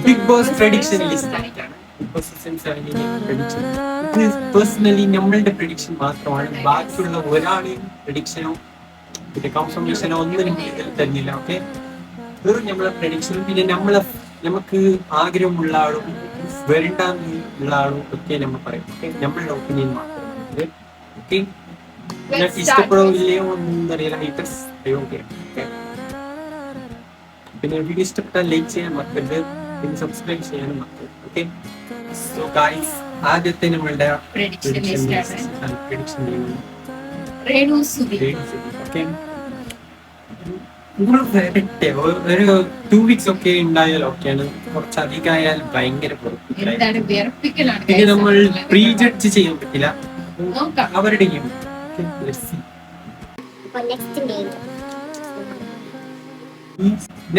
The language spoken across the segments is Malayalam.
ബിഗ് ബോസ് പ്രഡിക്ഷൻ ലിസ്റ്റ് ആയിട്ടാണ് പേഴ്സണലി നമ്മളുടെ പ്രഡിക്ഷൻ മാത്രമാണ്. ബാക്കിയുള്ള ഒരാളെയും പ്രഡിക്ഷനോ പിന്നെ കൺഫർമേഷനോ ഒന്നിനും ഇതിൽ തരുന്നില്ല. ഓക്കെ, വെറും നമ്മളെ പ്രഡിക്ഷനും പിന്നെ നമുക്ക് ആഗ്രഹമുള്ള ആളും വരണ്ടെന്നുള്ള ആളും ഒക്കെ നമ്മൾ പറയും. ഓക്കെ, നമ്മളുടെ ഒപ്പീനിയൻ മാത്രം. ഓക്കെ, നിങ്ങൾക്ക് ഇഷ്ടപ്പെടോ ഇല്ലയോ ഒന്നും അറിയില്ല. Haters okay. പിന്നെ വീഡിയോ ഇഷ്ടപ്പെട്ടാൽ ലൈക്ക് ചെയ്യാൻ മറക്കരുത്, പിന്നെ സബ്സ്ക്രൈബ് ചെയ്യാനും മറക്കരുത്. ഓക്കെ, സോ ഗൈസ്, ആദ്യത്തെ നമ്മളുടെ പ്രഡിക്ഷൻ ഓക്കെ, വരട്ടെ. ഒരു 2 weeks ഒക്കെ ഉണ്ടായാൽ ഓക്കെയാണ്. കുറച്ചധികമായാൽ ഭയങ്കര പിന്നെ നമ്മൾ പ്രീ ജഡ്ജ് ചെയ്യാൻ പറ്റില്ല അവരുടെ game.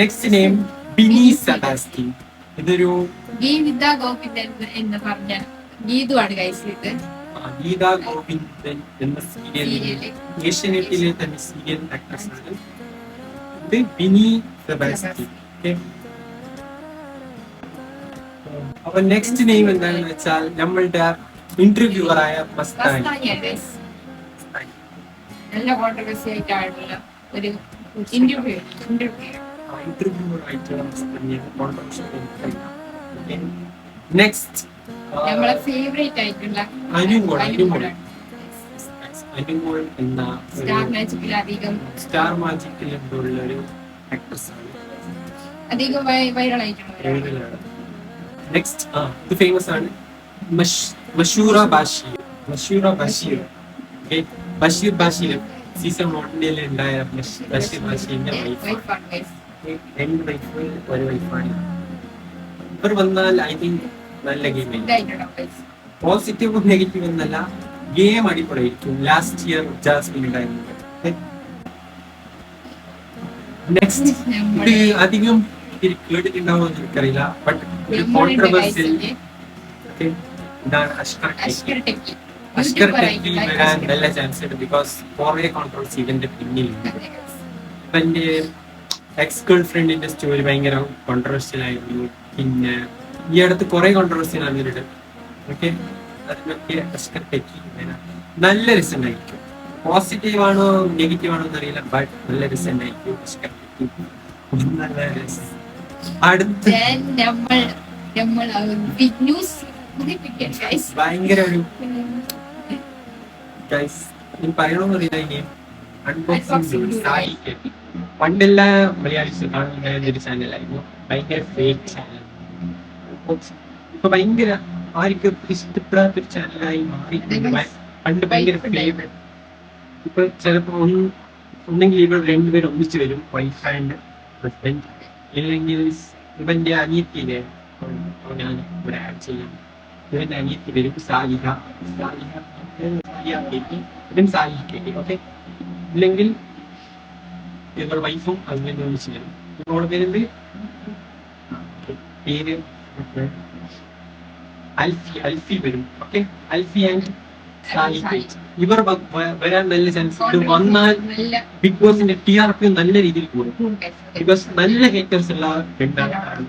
Next name Bini Sebastian. ഇതൊരു ഗീത ഗോവിന്ദൻ എന്ന് പറഞ്ഞ ഗീതുവാണ് ഗൈസ്. ഇത് ഗീത ഗോവിന്ദൻ എന്ന സീരിയലിലെ ഏഷ്യാനെറ്റിലെ തന്നെ സീരിയൽ ആക്ട്രസ് ആണ്. ഇത് ബിനി സെബാസ്റ്റ്യൻ. അപ്പൊ നെക്സ്റ്റ് നെയിം എന്താണെന്ന് വെച്ചാൽ നമ്മളുടെ ഇന്റർവ്യൂവറായ മസ്താനി. നല്ല കോൺട്രവേഴ്സി ആയിട്ടുള്ള ഒരു ഇന്റർവ്യൂ ആയിട്ടുള്ള മസ്താനിയാണ്. നെക്സ്റ്റ് നമ്മളെ ഫേവറേറ്റ് ആയിട്ടുള്ള അനുമോൾ എന്ന സ്റ്റാർ മാജിക്കിൽ എന്നുള്ള ഒരു ആക്ട്രസ് ആണ്. അധികം വൈറൽ ആയിട്ടുള്ള. നെക്സ്റ്റ് ഇത് ഫേമസ് ആണ്, മഷൂറ ബഷീർ. ബഷീർ ബാഷിലും സീസൺ 1 ഉണ്ടായ ബഷീർ ബാഷിന്റെ വൈഫാണ്. 2 വൈഫ് ഒരു വൈഫാണ്. ഇവർ വന്നാൽ ഐ തിങ്ക് നല്ല ഗെയിം. പോസിറ്റീവ് നെഗറ്റീവ് എന്നല്ല, ഗെയിം അടിപൊളിയായിരിക്കും. ലാസ്റ്റ് ഇയർ ജാസ്മിൻ ഉണ്ടായിരുന്നു. നെക്സ്റ്റ് ഇത് അധികം കേട്ടിട്ടുണ്ടാവുമോ എന്ന് എനിക്കറിയില്ല, ബട്ട് കോൺട്രവേഴ്സ്യൽ ഇതാണ് അഷ്കർ ടെക്കി വരാൻ നല്ല ചാൻസ് ഉണ്ട്. ബിക്കോസ് കുറെ കോൺട്രവേഴ്സി ഇതിന്റെ പിന്നിലുണ്ട്. ഇപ്പൊ എന്റെ എക്സ് ഗേൾ ഫ്രണ്ടിന്റെ സ്റ്റോറി ഭയങ്കര കോൺട്രവേഴ്സ്യൽ ആയിരുന്നു. പിന്നെ ഈ അടുത്ത് കുറെ കോൺട്രവേഴ്സി നടന്നിട്ടുണ്ട്. ഓക്കെ, അതിനൊക്കെ അഷ്കർ ടെക്കി നല്ല റിസൾട്ട് ആയിരിക്കും. പോസിറ്റീവ് ആണോ നെഗറ്റീവ് ആണോ എന്നറിയില്ല, ബട്ട് നല്ല റിസൾട്ട് ആയിരിക്കും അഷ്കർ ടെക്കി. നല്ല രസം. അടുത്ത് ഭയങ്കര ഒരു പറയണമെന്നറിയില്ല. ഇനി അൺബോക്സിംഗ് സായി കേട്ടി. പണ്ടെല്ലാ മലയാളീസ് കാണുന്ന ഒരു ചാനലായിരുന്നു, ഭയങ്കര ഫേക്ക് ചാനൽ. ഇപ്പൊ ഭയങ്കര ആർക്കും ഇഷ്ടപ്പെടാത്തൊരു ചാനലായി മാറി. പണ്ട് ഭയങ്കര ഫേവറേറ്റ്. ഇപ്പൊ ചിലപ്പോ ഒന്നെങ്കിൽ ഇവർ രണ്ടുപേരും ഒന്നിച്ചു വരും, വൈഫ് ആൻഡ് ഹസ്ബൻഡ്. ഇല്ലെങ്കിൽ ഇവന്റെ അനിയത്തിയിലെ ഞാൻ ഇവിടെ ആഡ് ചെയ്യാം. ഇവന്റെ അനിയത്തി വരും, സാലിഹ. ഓക്കെ, ഇല്ലെങ്കിൽ ഇവർ വൈഫും ഹസ്ബൻഡും ഒന്നിച്ചു വരും. ഇവളുടെ പേര് അൽഫി വരും. Okay, Alfi and Saliha. ഇവർ വരാൻ നല്ല ചാൻസ് ഉണ്ട്. വന്നാൽ ബിഗ് ബോസിന്റെ TRP നല്ല രീതിയിൽ കൂടും. ബിക്കോസ് നല്ല ഹേറ്റേഴ്സ് ഉള്ള രണ്ടാണ്.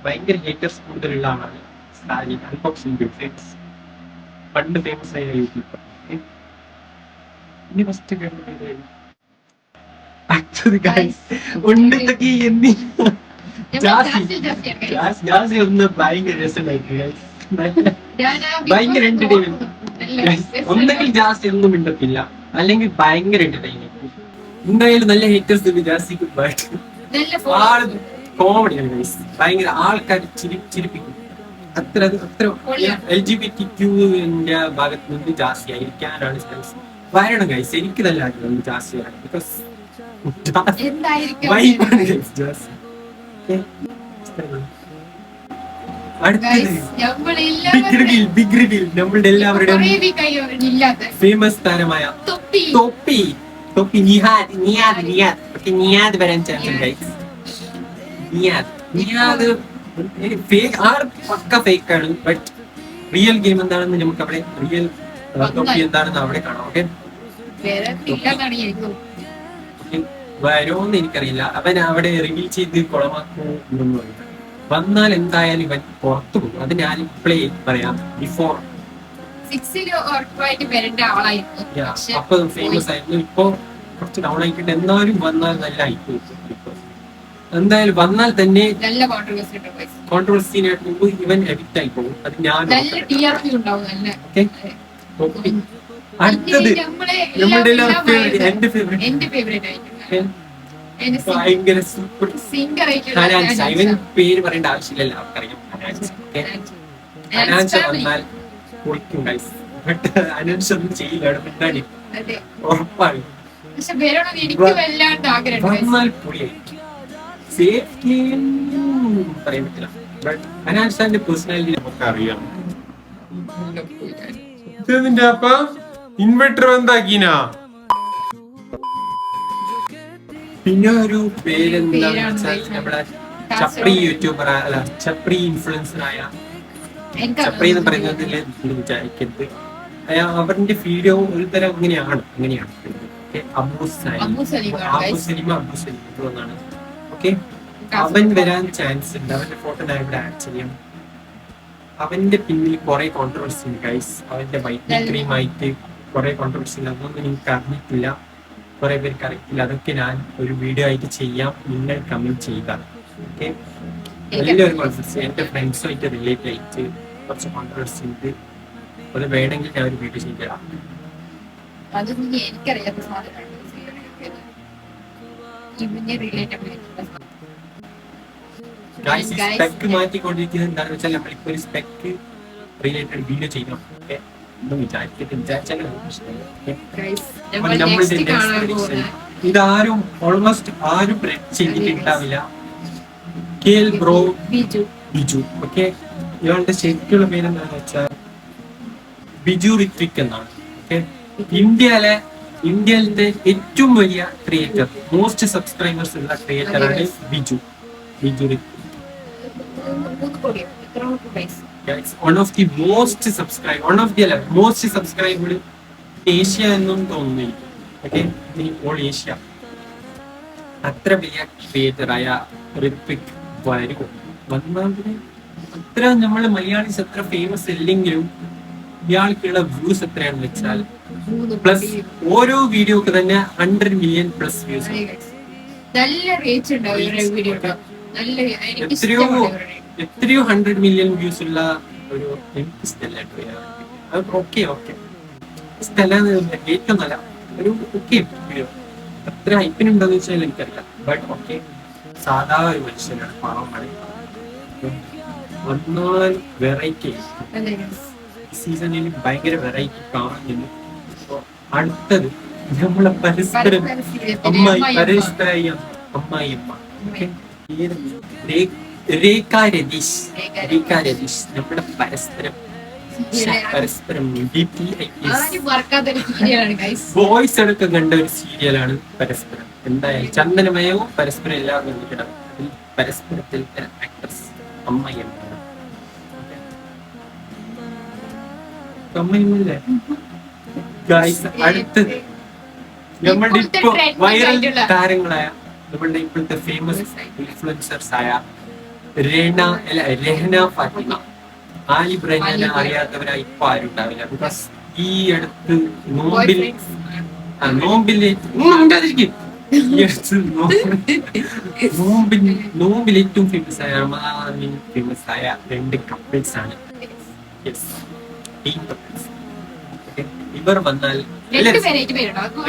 ഭയങ്കര ഹേറ്റേഴ്സ് കൂടുതലുള്ള ആളാണ് സാലിഹ. പണ്ട് ഫേമസ് ആയ യൂട്യൂബർ. ഇനി ഫസ്റ്റ് ജാസി ഒന്ന് ഭയങ്കര രസമായിരുന്നു. ഭയങ്കര എന്റർടൈൻമെന്റ്. ഒന്നെങ്കിൽ ജാസി ഒന്നും മിണ്ടത്തില്ല, അല്ലെങ്കിൽ ഭയങ്കര എന്റർടൈൻമെന്റ്. എന്തായാലും നല്ല ഹേറ്റേഴ്സ് ജാസിക്ക്. ആള് കോമഡിയാണ് ഗൈസ്. ഭയങ്കര ആൾക്കാർ ചിരിപ്പിക്കും. അത്ര LGBTQ ഭാഗത്ത് നിന്ന് ജാസി ആയിരിക്കാനാണ് ചാൻസ്. വരണം ഗൈസ്, എനിക്ക് നല്ല ആഗ്രഹം ജാസി വരണം. ബിക്കോസ് ജാസി. അടുത്തത് ബിഗ് റിവീൽ. നമ്മളുടെ എല്ലാവരുടെയും ഫേമസ് താരമായ തൊപ്പി നിയാദ് വരാൻ ചാൻസ് ഉണ്ട് ഗൈസ്. നിയാദ് പക്ക ഫേക്ക് ആണ്, ബട്ട് റിയൽ ഗെയിം എന്താണെന്ന് നമുക്ക് അവിടെ റിയൽ തൊപ്പി എന്താണെന്ന് അവിടെ കാണാം. ഓക്കെ, വരുമോന്ന് എനിക്കറിയില്ല. അവൻ അവിടെ റിവീൽ ചെയ്ത് കുളമാക്കുമോ എന്നൊന്നും അറിയില്ല. വന്നാൽ എന്തായാലും ഇവൻ പുറത്തു പോകും. അത് ഞാൻ ഇപ്പോഴേ പറയാം. ബിഫോർ 6 ഉറപ്പായിട്ട് വരേണ്ട ആളായിരുന്നു. പക്ഷെ അപ്പൊ ഫേമസ് ആയിരുന്നു. ഇപ്പൊ കുറച്ച് ഡൗൺ ആയിട്ടുണ്ട്. എന്നാലും വന്നാൽ നല്ല ആയിപ്പോയി. എന്തായാലും വന്നാൽ തന്നെ നല്ല കോൺട്രവേഴ്സി ഉണ്ട് guys. കോൺട്രവേഴ്സിനായിട്ട് മുമ്പ് ഇവൻ എഡിക്റ്റ് ആയി പോകും. അത് ഞാൻ നല്ല TRP ഉണ്ടാവും. നല്ല അടുത്തത് നമ്മളെ നമ്മുടെ എന്റെ എന്റെ ഫേവറേറ്റ് ആയിട്ട് ഭയങ്കര സൂപ്പർ സിംഗർ ഹനാൻസ. ഇവൻ പേര് പറയേണ്ട ആവശ്യമില്ല, അവർക്കറിയാം. ഹനാൻസ വന്നാൽ പൊളിക്കും ഗൈസ്. ബട്ട് ഹനാൻസ ഒന്നും ചെയ്യില്ല. അവിടെ മിണ്ടാടി ഉറപ്പാണ്. പക്ഷെ വരണം എനിക്ക് വല്ലാണ്ട് ആഗ്രഹം വന്നാൽ പൊളിയായി. സേഫ്റ്റി പറയാൻ പറ്റില്ല. ബട്ട് ഹനാൻസാന്റെ പേഴ്സണാലിറ്റി നമുക്ക് അറിയാം. നിന്റെ അപ്പ ഇൻവെർട്ടർ എന്താക്കീനാ? പിന്നെ ഒരു പേരെന്താന്ന് വെച്ചാൽ നമ്മുടെ ചപ്രി യൂട്യൂബർ അല്ല ചപ്രി ഇൻഫ്ലുവൻസറായ ചപ്രി എന്ന് പറയുന്നത് വിചാരിക്കരുത്. അവരുടെ വീഡിയോ ഒരു തരം അങ്ങനെയാണ്. അബു സലിമ എന്നാണ്. ഓക്കെ, അവൻ വരാൻ ചാൻസ് ഉണ്ട്. അവന്റെ ഫോട്ടോ ഞാൻ ഇവിടെ ആഡ് ചെയ്യാം. അവന്റെ പിന്നിൽ കുറെ കോൺട്രവേഴ്സി ഉണ്ട് ഗൈസ്. അവന്റെ വൈറ്റ് ക്രീം ആയിട്ട് കുറെ കോൺട്രവേഴ്സി ഉണ്ട്. അതൊന്നും എനിക്ക് അറിഞ്ഞിട്ടില്ല, കുറെ പേർക്ക് അറിയില്ല. അതൊക്കെ ഞാൻ ഒരു വീഡിയോ ആയിട്ട് ചെയ്യാം. നിങ്ങൾ കമന്റ് ചെയ്യുക. ഓക്കെ, നല്ലൊരു കോൺട്രവേഴ്സി എന്റെ ഫ്രണ്ട്സുമായിട്ട് റിലേറ്റ് ആയിട്ട് കുറച്ച് കോൺട്രവേഴ്സി ഉണ്ട്. അത് വേണമെങ്കിൽ ഞാൻ ഒരു വീഡിയോ ചെയ്യാം. അതൊന്നും എനിക്കറിയാത്ത സാധനമാണ്. സ്പെക്ക് മാറ്റിക്കൊണ്ടിരിക്കുന്നത് എന്താണെന്ന് വെച്ചാൽ നമ്മളിപ്പോ ഒരു സ്പെക്ക് റിലേറ്റഡ് വീഡിയോ ചെയ്യണം. ഓക്കെ, ഒന്നും ഇതാരും ഓൾമോസ്റ്റ് ആരും പ്രെഡിക്റ്റ് ചെയ്തിട്ടുണ്ടാവില്ല. KL bro Biju. ഓക്കെ, ഇയാളുടെ ശരിക്കുള്ള പേരെന്താണെന്ന് വെച്ചാൽ ബിജു ഋത്വിക് എന്നാണ്. ഓക്കെ, ഇന്ത്യയിലത്തെ ഏറ്റവും വലിയ ക്രിയേറ്റർ, മോസ്റ്റ് സബ്സ്ക്രൈബേഴ്സ് ഉള്ള ക്രിയേറ്റർ ആണ് Biju Ritwik. One of the most subscribed Asia എന്നും തോന്നുന്നു. Okay, all Asia. അത്ര വലിയ ക്രിയേറ്ററായ ഋത്വിക് വരും. വന്നാൽ അത്ര നമ്മള് മലയാളീസ് അത്ര ഫേമസ് അല്ലെങ്കിലും ഇയാൾക്കുള്ള വ്യൂസ് എത്രയാണെന്ന് വെച്ചാൽ പ്ലസ് ഓരോ വീഡിയോക്ക് തന്നെ 100 million പ്ലസ് വ്യൂസ്. നല്ല റീച്ച് ഉണ്ടാവും. എത്രയോ 100 million വ്യൂസ് ഉള്ള ഒരു സ്ഥല ഏറ്റവും നല്ല ഒരു വീഡിയോ. എത്ര ഹൈപ്പിനുണ്ടെന്ന് വെച്ചാൽ എനിക്കറിയില്ല. ബട്ട് ഓക്കെ, സാധാ ഒരു മനുഷ്യനാണ്, പാവമാണ്. വന്നാൽ വെറൈറ്റി സീസണിൽ ഭയങ്കര വെറൈറ്റി കാണുന്നുണ്ട്. അടുത്തത് നമ്മളെ പരസ്പരം അമ്മായിയമ്മ. രേഖ രതീഷ് നമ്മുടെ പരസ്പരം ബോയ്സ് അടക്കം കണ്ട ഒരു സീരിയലാണ് പരസ്പരം. എന്തായാലും ചന്ദനമയവും പരസ്പരം എല്ലാം കണ്ടിട്ടുണ്ട്. അതിൽ പരസ്പരത്തിൽ ആക്ട്രസ് അമ്മയമ്മ. അടുത്തത് നമ്മളുടെ ഇപ്പൊ വൈറൽ താരങ്ങളായ നമ്മളുടെ ഇപ്പോഴത്തെ ഫേമസ് ഇൻഫ്ലുവൻസേഴ്സ് ആയ രഹ്ന ഫാത്തിമ. ആലിബ് റഹ്നാനെ അറിയാത്തവരായി ഇപ്പൊ ആരും ഉണ്ടാവില്ല. ബിക്കോസ് ഈ അടുത്ത് നോമ്പിൽ ഏറ്റവും ഫേമസ് ആയ റമദാനിൽ ഫേമസ് ആയ 2 കപ്പിൾസ് ആണ്. ഇവർ വന്നാൽ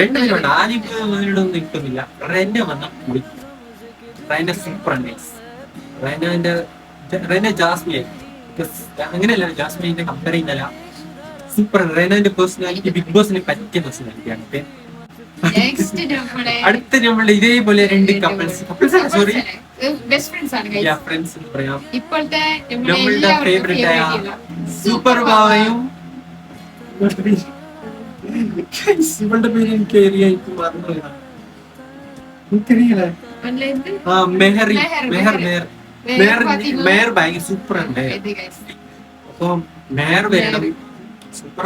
രണ്ടുപേരുണ്ട്. ആലിബ് അവരോടൊന്നും നിൽക്കുന്നില്ല. റെന വന്നാൽ റെന സൂപ്പർ നൈസ്. റെന ജാസ്മിൻ അങ്ങനെയല്ല, ജാസ്മിനെ കമ്പയർ ചെയ്യുന്നല്ല. സൂപ്പർ. റെനന്റെ പേഴ്സണാലിറ്റി ബിഗ് ബോസിന് പറ്റിയ പേഴ്സണാലിറ്റിയാണ്. അടുത്ത നമ്മള് ഇതേപോലെ 2 കപ്പിൾസ് സോറി ഫ്രണ്ട്സ് എന്ന് പറയാം. നമ്മളുടെ ഫേവറേറ്റ് ആയ സൂപ്പർ ബാവയും ഇവളുടെ പേര് എനിക്ക് ഏരിയായിട്ട് മറന്നുപോയതാണ്. എനിക്കറിയില്ലേ? മേയർ ഭയങ്കര സൂപ്പറാണ്. അപ്പൊ മേയർ വരണം. സൂപ്പർ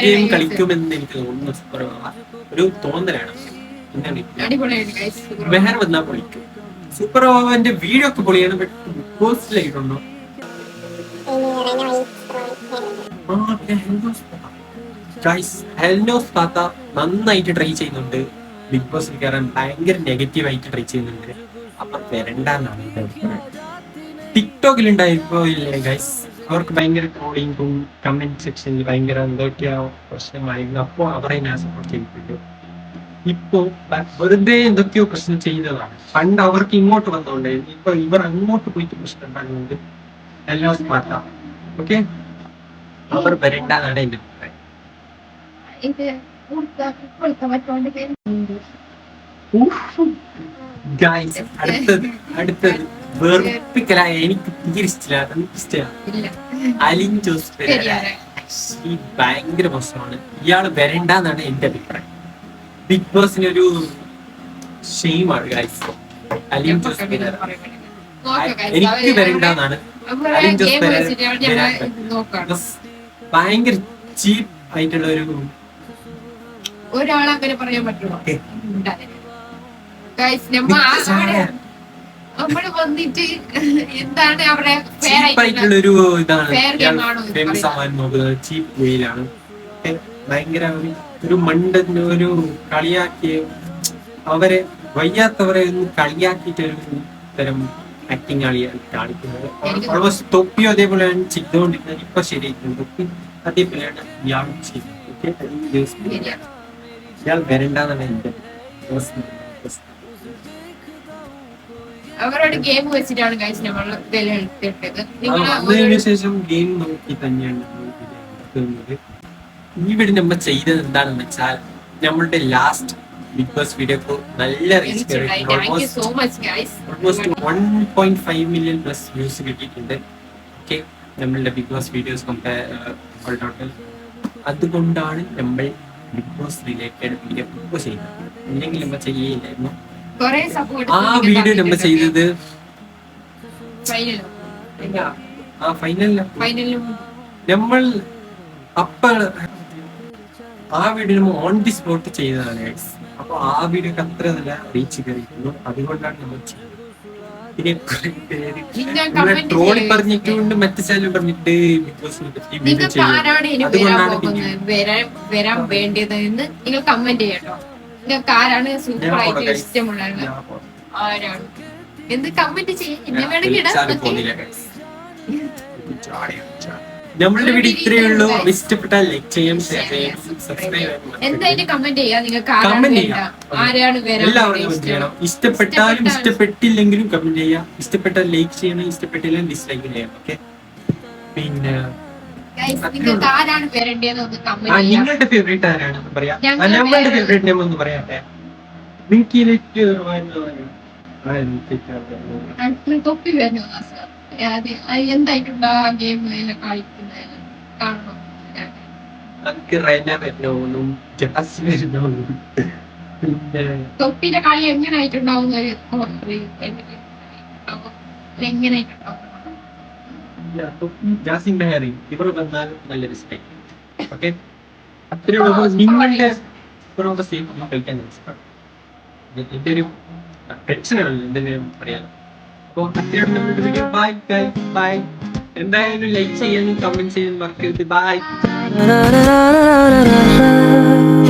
ഗെയിം കളിക്കുമെന്ന് എനിക്ക് തോന്നുന്നു. സൂപ്പർ ഒരു തോന്നലാണ്. അടിപൊളിയായിട്ട് guys. മെഹർ വന്നാ പൊളിക്കും. സൂപ്പർ ഓവന്റെ വീഡിയോ ഒക്കെ പൊളിയാണ്. ബട്ട് ബിഗ് ബോസിലായിട്ടുണ്ടോ ഹെൽനോസ് പാത്ത നന്നായിട്ട് ട്രൈ ചെയ്യുന്നുണ്ട്. ബിഗ് ബോസിൽ കയറാൻ ഭയങ്കര നെഗറ്റീവ് ആയിട്ട് ട്രൈ ചെയ്യുന്നുണ്ട്. അപ്പൊ വരണ്ടെന്നാണ് എന്റെ അഭിപ്രായം. ടിക്ടോക്കിൽ ഉണ്ടായപ്പോ ഇല്ലേ ഗൈസ്, അവർക്ക് ഭയങ്കര ട്രോളിങ്ങും കമന്റ് സെക്ഷനിൽ ഭയങ്കര എന്തൊക്കെയാ പ്രശ്നമായിരുന്നു. അപ്പോ അവരെ ഞാൻ സപ്പോർട്ട് ചെയ്തിട്ടുണ്ട്. ഇപ്പോ വെറുതെ എന്തൊക്കെയോ പ്രശ്നം ചെയ്യുന്നതാണ്. പണ്ട് അവർക്ക് ഇങ്ങോട്ട് വന്നോണ്ടായിരുന്നു. ഇപ്പൊ ഇവർ അങ്ങോട്ട് പോയിട്ട് പ്രശ്നം ഉണ്ടാകുന്നത് ഹെൽനോസ് പാത്ത. ഓക്കെ, അവർ വരണ്ടെന്നാണ് എന്റെ അഭിപ്രായം. ഇത് കൊടുക്കാൻ പറ്റുകൊണ്ട് ഗൈസ്, അടുത്തത് വെറുപ്പിക്കലായ എനിക്ക് തീരെ ഇഷ്ടമില്ല. ഇല്ല അലിൻ ജോസ് പെരേര. ശരിയാണ്. ഈ ഭയങ്കര മോശമാണ്. ഇയാള് വരണ്ടെന്നാണ് എന്റെ അഭിപ്രായം. ബിഗ് ബോസിന് ഒരു ഷെയിമാണ് ഗൈസ്. അലിൻ ജോസ് പെരേര എനിക്ക് വരണ്ടെന്നാണ്. അലിൻ ജോസ് പെരേര ഭയങ്കര ചീപ്പ് ആയിട്ടുള്ള ഒരാളങ്ങനെ പറയാൻ പറ്റുമോ? ഗൈസ് നമ്മള് വന്നിട്ട് എന്താണ് അവരെ ചീപ്പായിട്ടുള്ള ഒരു ഇതാണ് Fair game ആണോ ഇത് ഫേമസ് പറയുന്നത്? ആവാൻ നോക്കുന്നത്. ചീപ്പ് വേയിലാണ്. ഭയങ്കര ഒരു മണ്ടന് ഒരു കളിയാക്കിയ അവരെ വയ്യാത്തവരെ ഒന്ന് കളിയാക്കിയിട്ട് ഒരു തരം ആക്ടിങ് കാണിക്കുന്നത്. ഓൾമോസ്റ്റ് തൊപ്പിയോ അതേപോലെയാണ് ചെയ്തുകൊണ്ടിരുന്നത്. ഇപ്പൊ ശരിയായിട്ടുണ്ട്. തൊപ്പി അതേപോലെയാണ് ഇയാൾ ചെയ്യുന്നത്. ഇയാൾ വരണ്ടെന്നാണ് എന്റെ personal request. അവരോട് ഗെയിം വെച്ചിട്ടാണ് ഗൈസ് നമ്മൾ വിലയിരുത്തേണ്ടത്. നിങ്ങൾ അതിനുശേഷം ഗെയിം നോക്കി തന്നെയാണ് നമ്മൾ ഈ വീട് നമ്മൾ ചെയ്തത് എന്താണെന്ന് വെച്ചാൽ നമ്മളുടെ ലാസ്റ്റ് ബിഗ് ബോസ് വീഡിയോക്ക് നല്ല reach thank you so much guys. Almost 1.5 million plus views കിട്ടിയിട്ടുണ്ട്. ഓക്കെ, നമ്മളുടെ ബിഗ് ബോസ് വീഡിയോസ് ടോട്ടൽ. അതുകൊണ്ടാണ് നമ്മൾ ബിഗ് ബോസ് റിലേറ്റഡ് വീഡിയോ ഇപ്പോൾ ചെയ്യുന്നത്. ഇല്ലെങ്കിൽ നമ്മൾ ചെയ്യില്ലായിരുന്നു. കുറെ സപ്പോർട്ട് ആ വീഡിയോ നമ്മൾ ചെയ്തത് ഫൈനലിലും നമ്മൾ ആ വീഡിയോ നമ്മൾ ഓൺ ദി സ്പോട്ട് ചെയ്തതാണ് guys. അപ്പൊ ആ വീഡിയോക്ക് അത്ര നല്ല റീച്ച് കയറിയിരുന്നു. അതുകൊണ്ടാണ് നമ്മൾ ചെയ്യുന്നത്. പിന്നെ കുറെ പേര് ട്രോളി പറഞ്ഞിട്ടുണ്ട്, മറ്റു ചാനൽ പറഞ്ഞിട്ട് ബിഗ് ബോസിനെ പറ്റി വീഡിയോ നിങ്ങൾക്ക് ആരാണ് ഇനി വരാൻ അതുകൊണ്ടാണ് പോകുന്നത്, വരാൻ വേണ്ടത് എന്ന് നിങ്ങൾ കമന്റ് ചെയ്യട്ടോ. നിങ്ങൾക്ക് ആരാണ് സൂപ്പർ ആയിട്ട് ഇഷ്ടമുള്ള ആരാണ് എന്ത് കമന്റ് ചെയ്യും. എന്നെ വേണമെങ്കിൽ ഇടാം. നമ്മളുടെ വീഡിയോ ഇത്രയേ ഉള്ളൂ. ഇഷ്ടപ്പെട്ടാൽ ലൈക്ക് ചെയ്യാം, ഷെയർ ചെയ്യാം, സബ്സ്ക്രൈബ് ചെയ്യാം. എന്തായാലും കമന്റ് ചെയ്യാം. നിങ്ങൾക്ക് ആരാണ് കമന്റ് വേണ്ട, ചെയ്യാം. ആരാണ് വരാൻ എല്ലാവരും വേണ്ടി കമന്റ് ചെയ്യണം. ഇഷ്ടപ്പെട്ടാലും ഇഷ്ടപ്പെട്ടില്ലെങ്കിലും കമന്റ് ചെയ്യാം. ഇഷ്ടപ്പെട്ടാൽ ലൈക്ക് ചെയ്യണം, ഇഷ്ടപ്പെട്ടില്ലെങ്കിൽ ഡിസ്ലൈക്ക് ചെയ്യാം. ഓക്കെ, പിന്നെ Guys, നിങ്ങൾക്ക് ആരാണ് വരേണ്ടതെന്ന് ഒന്ന് കമന്റ് ചെയ്യാം. നിങ്ങളുടെ ഫേവറേറ്റ് ആരാണെന്ന് പറയാം. ഞങ്ങളുടെ നമ്മളുടെ ഫേവറേറ്റ് നെയിം ഒന്ന് പറയാട്ടെ. നിങ്ങൾക്ക് അടുത്ത തൊപ്പി വരുന്നു എന്തായിട്ടുണ്ടോ ആ ഗെയിം കളിക്കുന്നത് കാണണം. നമുക്ക് റെന വരുന്നോന്നും ജാസ് വരുന്നോന്നും പിന്നെ തൊപ്പിന്റെ കളി എങ്ങനെ ആയിട്ടുണ്ടാവുന്ന എങ്ങനെയായിട്ടുണ്ടാവും. ജാസിന്റെ ഹെയറിങ് ഇവർ വന്നാൽ നല്ല റിസ്പെക്ട്. ഓക്കെ, അത്രയുള്ള നിങ്ങളുടെ ഇവരുടെ സേഫ് കളിക്കാൻ എന്റെ ഒരു ടെൻഷനാണ് എന്തെങ്കിലും പറയാൻ. അപ്പോൾ അത്രയുള്ള നമ്മുടെ വീഡിയോ. Bye bye. എന്തായാലും ലൈക്ക് ചെയ്യാനും കമന്റ് ചെയ്യാനും മറക്കരുത്. ബൈ.